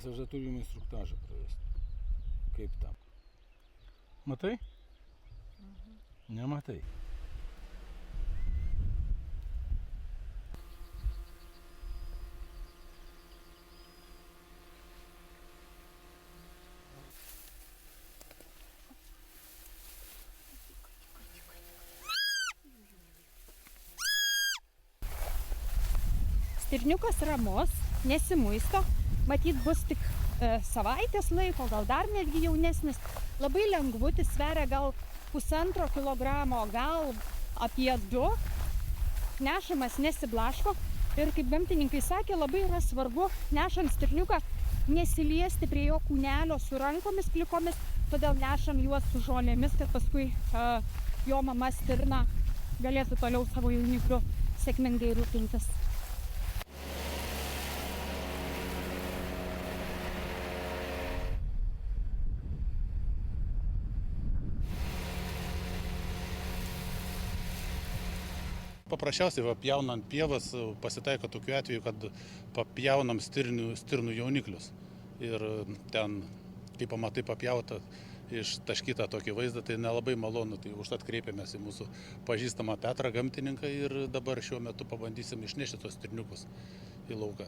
Nes aš dar turiu jums instruktažą pravesti. Kaip tam? Matai? Nematai. Stirniukas ramus, nesimuisto, matyt bus tik savaitės laiko, gal dar netgi jaunesnis. Labai lengvutis, sveria gal 1,5 kilogramo, gal apie 2. Nešamas nesiblaško ir kaip gamtininkai sakė, labai yra svarbu nešant stirniuką nesiliesti prie jo kūnelio su rankomis plikomis, todėl nešam juos su žolėmis, kad paskui jo mama stirna galėtų toliau savo jaunikliu sėkmingai rūpintis. Paprasčiausiai papjaunant pievas pasitaiko tokiu atveju, kad papjaunam stirnų jauniklius. Ir ten, kai pamatai papjautą, ištaškytą tokį vaizdą, tai nelabai malonu. Tai užtat kreipėmės į mūsų pažįstamą Petrą gamtininką ir dabar šiuo metu pabandysim išnešti tos stirniukus į lauką.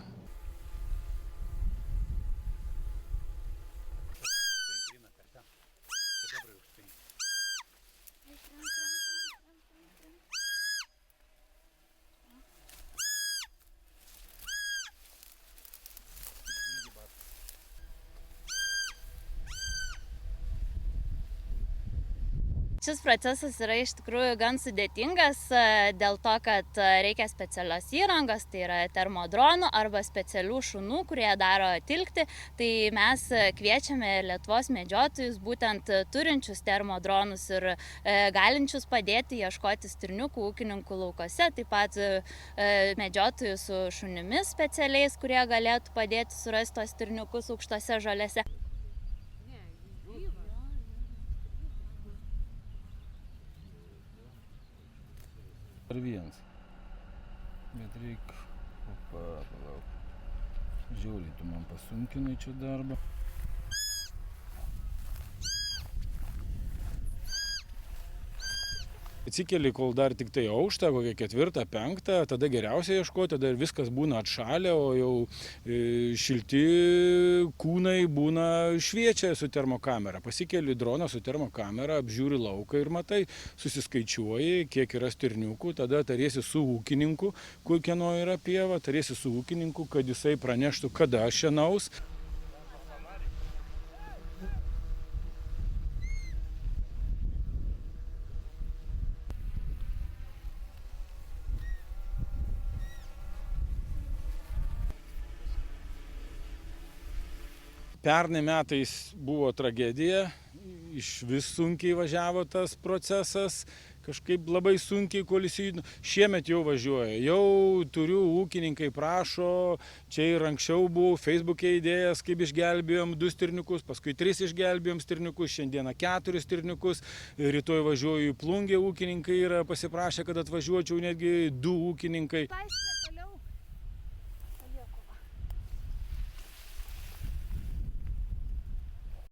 Šis procesas yra iš tikrųjų gan sudėtingas dėl to, kad reikia specialios įrangos, tai yra termodronų arba specialių šunų, kurie daro tilktį. Tai mes kviečiame Lietuvos medžiotojus, būtent turinčius termodronus ir galinčius padėti ieškoti stirniukų ūkininkų laukose, taip pat medžiotojų su šunimis specialiais, kurie galėtų padėti surasti tos stirniukus aukštose žolėse. Ar vienas. Bet reikia... Palauk. Žiauriai, tu man pasunkinai čia darbą. Atsikeli, kol dar tik tai aukštą, kokią 4, 5, tada geriausia ieškoti, tada viskas būna atšalę, o jau šilti kūnai būna šviečia su termokamera. Pasikeli droną su termokamera, apžiūri lauką ir matai, susiskaičiuoji, kiek yra stirniukų, tada tariesi su ūkininku, kieno yra pieva, tariesi su ūkininku, kad jisai praneštų, kada šienaus. Pernai metais buvo tragedija, išvis sunkiai važiavo tas procesas, kažkaip labai sunkiai kol įsijudino. Šiemet jau važiuoja, jau turiu, ūkininkai prašo, čia ir anksčiau buvau Facebook'e įdėjęs, kaip išgelbėjom 2 stirniukus, paskui 3 išgelbėjom stirniukus, šiandieną 4 stirniukus, rytoj važiuoju į Plungę, ūkininkai yra pasiprašę, kad atvažiuočiau netgi 2 ūkininkai.